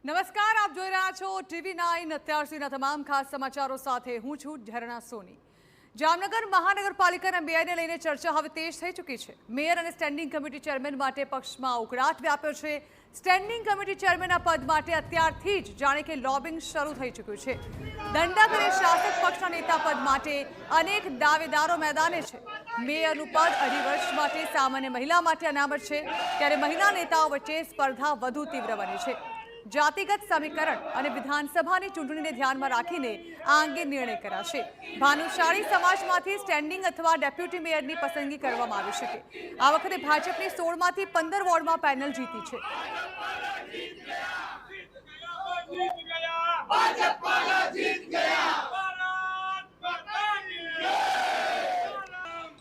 નમસ્કાર, આપ જોઈ રહ્યા છો TV9 અત્યાર સુધીના તમામ ખાસ સમાચારો સાથે હું છું ઝરણા સોની। જામનગર મહાનગરપાલિકાના મેયરને લઈને ચર્ચા હવે તેજ થઈ ચૂકી છે। મેયર અને સ્ટેન્ડિંગ કમિટી ચેરમેન માટે પક્ષમાં ઉકળાટ વ્યાપ્યો છે। સ્ટેન્ડિંગ કમિટી ચેરમેનના પદ માટે અત્યારથી જ જાણે કે લોબિંગ શરૂ થઈ ચૂક્યું છે। દંડક અને શાસક પક્ષના નેતા પદ માટે અનેક દાવેદારો મેદાને છે। મેયરનું પદ 2.5 વર્ષ માટે સામાન્ય મહિલા માટે અનામત છે, ત્યારે મહિલા નેતાઓ વચ્ચે સ્પર્ધા વધુ તીવ્ર બની છે। જાતિગત સમીકરણ અને વિધાનસભાની ચૂંટણીને ધ્યાનમાં રાખીને આ અંગે નિર્ણય કરાશે। ભાનુશાળી સમાજમાંથી સ્ટેન્ડિંગ અથવા ડેપ્યુટી મેયરની પસંદગી કરવામાં આવી શકે। આ વખતે ભાજપની 16માંથી 15 વોર્ડમાં પેનલ જીતી છે।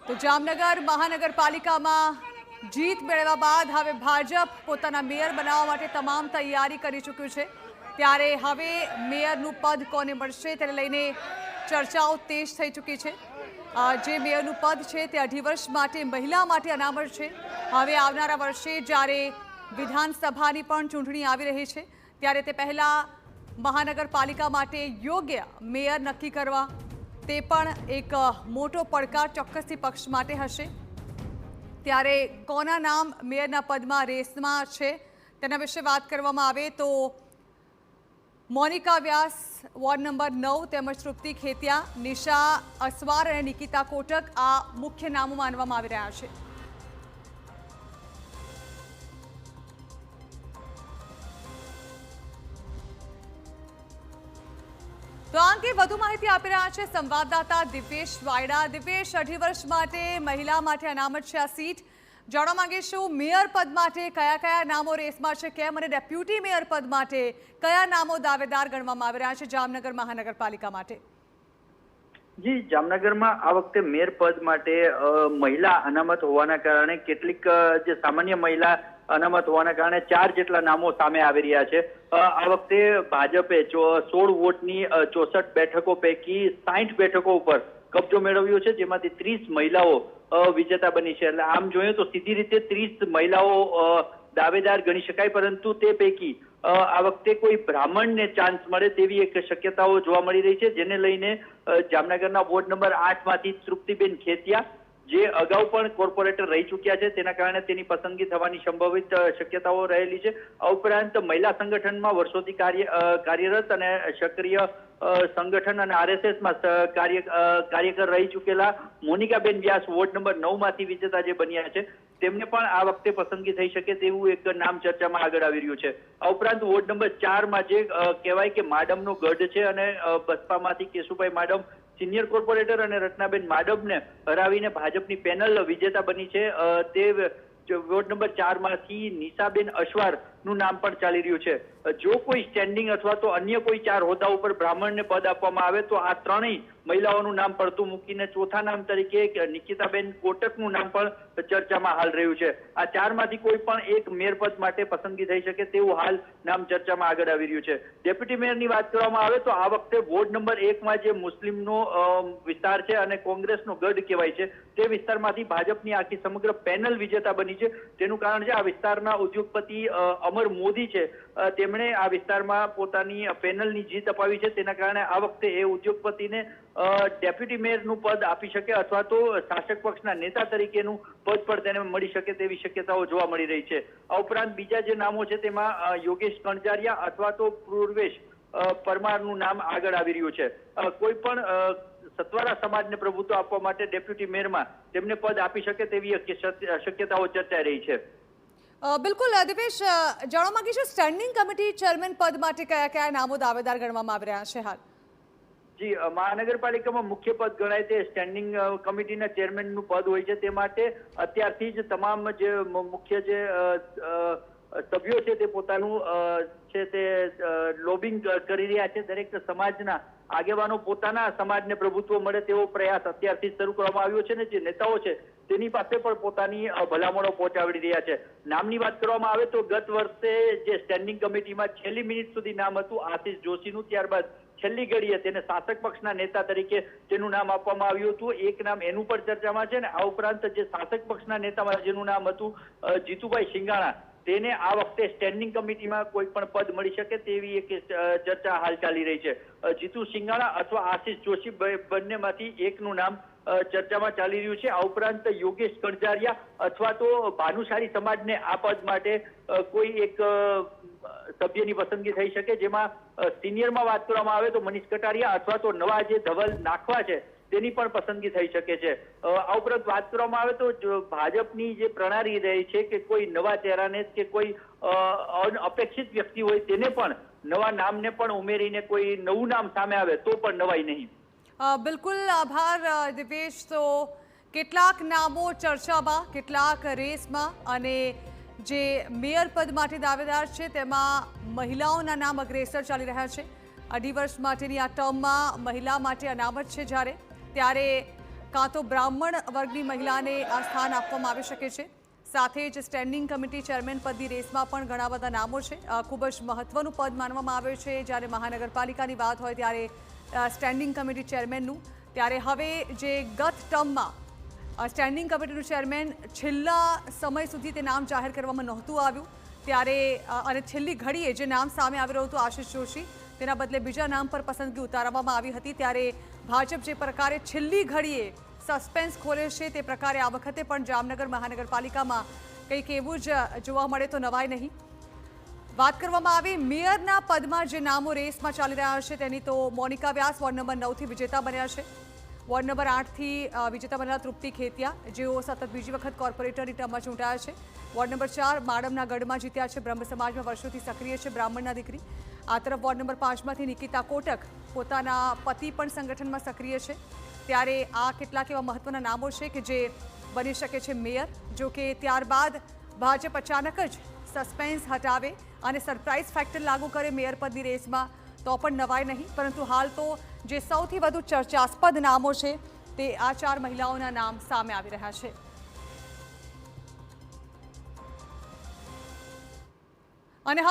તો જામનગર મહાનગરપાલિકામાં જીત મેળવ્યા બાદ હવે ભાજપ પોતાના મેયર બનાવવા માટે તમામ તૈયારી કરી ચૂક્યું છે, ત્યારે હવે મેયરનું પદ કોને મળશે તેને લઈને ચર્ચાઓ તેજ થઈ ચૂકી છે। જે મેયરનું પદ છે તે 2.5 વર્ષ માટે મહિલા માટે અનામત છે। હવે આવનારા વર્ષે જ્યારે વિધાનસભાની પણ ચૂંટણી આવી રહી છે, ત્યારે તે પહેલા મહાનગરપાલિકા માટે યોગ્ય મેયર નક્કી કરવા તે પણ એક મોટો પડકાર ચોક્કસથી પક્ષ માટે હશે। ત્યારે કોના નામ મેયરના પદમાં રેસમાં છે તેના વિશે વાત કરવામાં આવે તો મોનિકા વ્યાસ વોર્ડ નંબર 9 તેમજ તૃપ્તિ ખેતિયા, નિશા અસવાર અને નિકિતા કોટક આ મુખ્ય નામો માનવામાં આવી રહ્યા છે। તો આ અંગે વધુ માહિતી આપી રહ્યા છે સંવાદદાતા દિવ્યેશ વાયડા। દિવ્યેશ, 2.5 વર્ષ માટે મહિલા માટે અનામત છે આ સીટ। જાણવા માંગીશું મેયર પદ માટે કયા કયા નામો રેસમાં છે, કેમ અને ડેપ્યુટી મેયર પદ માટે કયા નામો દાવેદાર ગણવામાં આવી રહ્યા છે જામનગર મહાનગરપાલિકા માટે? જી, જામનગરમાં આ વખતે મેયર પદ માટે મહિલા અનામત હોવાના કારણે કેટલીક જે સામાન્ય મહિલા અનામત હોવાના કારણે 4 જેટલા નામો સામે આવી રહ્યા છે। આ વખતે ભાજપે 16 વોટની 64 બેઠકો પૈકી 60 બેઠકો ઉપર કબજો મેળવ્યો છે, જેમાંથી 30 મહિલાઓ વિજેતા બની છે। એટલે આમ જોઈએ તો સીધી રીતે 30 મહિલાઓ દાવેદાર ગણી શકાય, પરંતુ તે પૈકી આ વખતે કોઈ બ્રાહ્મણને ચાન્સ મળે તેવી એક શક્યતાઓ જોવા મળી રહી છે, જેને લઈને જામનગરના વોર્ડ નંબર 8માંથી તૃપ્તિબેન ખેતિયા, જે અગાઉ પણ કોર્પોરેટર રહી ચૂક્યા છે, તેના કારણે તેની પસંદગી થવાની સંભવિત શક્યતાઓ રહેલી છે। આ ઉપરાંત મહિલા સંગઠનમાં વર્ષોથી કાર્યરત અને સક્રિય સંગઠન અને RSSમાં કાર્યકર રહી ચૂકેલા મોનિકાબેન વ્યાસ વોર્ડ નંબર 9માંથી વિજેતા જે બન્યા છે, તેમને પણ આ વખતે પસંદગી થઈ શકે તેવું એક નામ ચર્ચામાં આગળ આવી રહ્યું છે। આ ઉપરાંત વોર્ડ નંબર 4માં જે કહેવાય કે માડમનો ગઢ છે અને બસપામાંથી કેશુભાઈ માડમ સિનિયર કોર્પોરેટર અને રત્નાબેન માડમને હરાવીને ભાજપની પેનલ વિજેતા બની છે, તે વોર્ડ નંબર 4માંથી નિશાબેન અસવારનું નામ પણ ચાલી રહ્યું છે। જો કોઈ સ્ટેન્ડિંગ અથવા તો અન્ય કોઈ 4 હોદ્દા ઉપર બ્રાહ્મણને પદ આપવામાં આવે તો આ ત્રણેય મહિલાઓનું નામ પડતું મૂકીને ચોથા નામ તરીકે નિકિતાબેન કોટકનું નામ પણ ચર્ચામાં હાલ રહ્યું છે। આ 4માંથી કોઈ પણ એક મેયર પદ માટે પસંદગી થઈ શકે તેવું હાલ નામ ચર્ચામાં આગળ આવી રહ્યું છે। ડેપ્યુટી મેયરની વાત કરવામાં આવે તો આ વખતે વોર્ડ નંબર 1માં જે મુસ્લિમનો વિસ્તાર છે અને કોંગ્રેસનો ગઢ કહેવાય છે, તે વિસ્તારમાંથી ભાજપની આખી સમગ્ર પેનલ વિજેતા બની છે। તેનું કારણ છે આ વિસ્તારના ઉદ્યોગપતિ અમર મોદી છે, તેમણે આ વિસ્તારમાં પોતાની પેનલની જીત અપાવી છે, તેના કારણે આ વખતે એ ઉદ્યોગપતિને ડેપ્યુટી મેયરનું પદ આપી શકે અથવા તો શાસક પક્ષના નેતા તરીકેનું પદ પણ તેને મળી શકે તેવી શક્યતાઓ જોવા મળી રહી છે। આ ઉપરાંત બીજા જે નામો છે તેમાં યોગેશ કણજારિયા અથવા તો પૂર્વેશ પરમારનું નામ આગળ આવી રહ્યું છે। કોઈ પણ સતવારા સમાજને પ્રભુત્વ આપવા માટે ડેપ્યુટી મેયરમાં તેમને પદ આપી શકે તેવી શક્યતાઓ ચર્ચાઈ રહી છે। બિલકુલ દિવેશ, જાણવા માંગીશું સ્ટેન્ડિંગ કમિટી ચેરમેન પદ માટે કયા કયા નામો દાવેદાર ગણવામાં આવી રહ્યા છે હાલ? જી, મહાનગરપાલિકામાં મુખ્ય પદ ગણાય તે સ્ટેન્ડિંગ કમિટીના ચેરમેનનું પદ હોય છે, તે માટે અત્યારથી જ તમામ જે મુખ્ય જે સભ્યો છે તે પોતાનું છે તે લોબિંગ કરી રહ્યા છે। દરેક સમાજના આગેવાનો પોતાના સમાજને પ્રભુત્વ મળે તેવો પ્રયાસ અત્યારથી શરૂ કરવામાં આવ્યો છે, ને જે નેતાઓ છે તેની પાસે પણ પોતાની ભલામણો પહોંચાડી રહ્યા છે। નામની વાત કરવામાં આવે તો ગત વર્ષે જે સ્ટેન્ડિંગ કમિટીમાં છેલ્લી મિનિટ સુધી નામ હતું આશિષ જોશીનું, ત્યારબાદ છેલ્લી ઘડીએ તેને શાસક પક્ષના નેતા તરીકે તેનું નામ આપવામાં આવ્યું હતું। એક નામ એનું પણ ચર્ચામાં છે ને આ ઉપરાંત જે શાસક પક્ષના નેતામાં જેનું નામ હતું જીતુભાઈ સિંગાણા, તેને આ વખતે સ્ટેન્ડિંગ કમિટીમાં કોઈ પણ પદ મળી શકે તેવી એક ચર્ચા હાલ ચાલી રહી છે. જીતુ સિંઘાણા અથવા આશિષ જોશી બંનેમાંથી એકનું નામ ચર્ચામાં ચાલી રહ્યું છે. આ ઉપરાંત યોગેશ કણઝારિયા અથવા તો ભાનુશાળી સમાજને આ પદ માટે કોઈ એક સભ્યની પસંદગી થઈ શકે, જેમાં સિનિયરમાં વાત કરવામાં આવે તો મનીષ કટારિયા અથવા તો નવા જે ધવલ નાખવા છે તેની પણ પસંદગી થઈ શકે છે. આ ઉપરાંત વાત કરવામાં આવે તો ભાજપની જે પ્રણાલી રહી છે કે કોઈ નવા ચહેરાને કે કોઈ અનઅપેક્ષિત વ્યક્તિ હોય તેને પણ નવા નામને પણ ઉમેરીને કોઈ નવું નામ સામે આવે તો પણ નવાઈ નહીં. બિલકુલ આભાર દિવેશ. તો કેટલાક નામો ચર્ચામાં, કેટલાક રેસમાં, અને જે મેયર પદ માટે દાવેદાર છે તેમાં મહિલાઓના નામ અગ્રેસર ચાલી રહ્યા છે. 2.5 વર્ષ માટેની આ ટર્મમાં મહિલા માટે અનામત છે, ત્યારે કાં તો બ્રાહ્મણ વર્ગની મહિલાને આ સ્થાન આપવામાં આવી શકે છે. સાથે જ સ્ટેન્ડિંગ કમિટી ચેરમેન પદની રેસમાં પણ ઘણા બધા નામો છે. ખૂબ જ મહત્વનું પદ માનવામાં આવે છે જ્યારે મહાનગરપાલિકાની વાત હોય ત્યારે સ્ટેન્ડિંગ કમિટી ચેરમેનનું. ત્યારે હવે જે ગત ટર્મમાં સ્ટેન્ડિંગ કમિટીનું ચેરમેન છેલ્લા સમય સુધી તે નામ જાહેર કરવામાં નહોતું આવ્યું, ત્યારે અને છેલ્લી ઘડીએ જે નામ સામે આવી રહ્યું હતું આશિષ જોશી, તેના બદલે બીજા નામ પર પસંદગી ઉતારવામાં આવી હતી. ત્યારે ભાજપ જે પ્રકારે છેલ્લી ઘડીએ સસ્પેન્સ ખોલે છે તે પ્રકારે આ વખતે પણ જામનગર મહાનગરપાલિકામાં કંઈક એવું જ જોવા મળે તો નવાઈ નહીં. વાત કરવામાં આવી મેયરના પદમાં જે નામો રેસમાં ચાલી રહ્યા છે તેની, તો મોનિકા વ્યાસ વોર્ડ નંબર 9થી વિજેતા બન્યા છે. વોર્ડ નંબર 8થી વિજેતા બનેલા તૃપ્તિ ખેતિયા, જેઓ સતત બીજી વખત કોર્પોરેટરની ટર્મમાં ચૂંટાયા છે. વોર્ડ નંબર 4 માડમના ગઢમાં જીત્યા છે. બ્રહ્મ સમાજમાં વર્ષોથી સક્રિય છે, બ્રાહ્મણના દીકરી. આ તરફ વોર્ડ નંબર 5માંથી નિકિતા કોટક, પોતાના પતિ પણ સંગઠનમાં સક્રિય છે. ત્યારે આ કેટલાક એવા મહત્વના નામો છે કે જે બની શકે છે મેયર. જો કે ત્યારબાદ ભાજપ અચાનક જ સસ્પેન્સ હટાવે અને સરપ્રાઇઝ ફેક્ટર લાગુ કરે મેયર પદની રેસમાં તો પણ નવાય નહીં. પરંતુ હાલ તો જે સૌથી વધુ ચર્ચાસ્પદ નામો છે તે આ 4 મહિલાઓના નામ સામે આવી રહ્યા છે. અને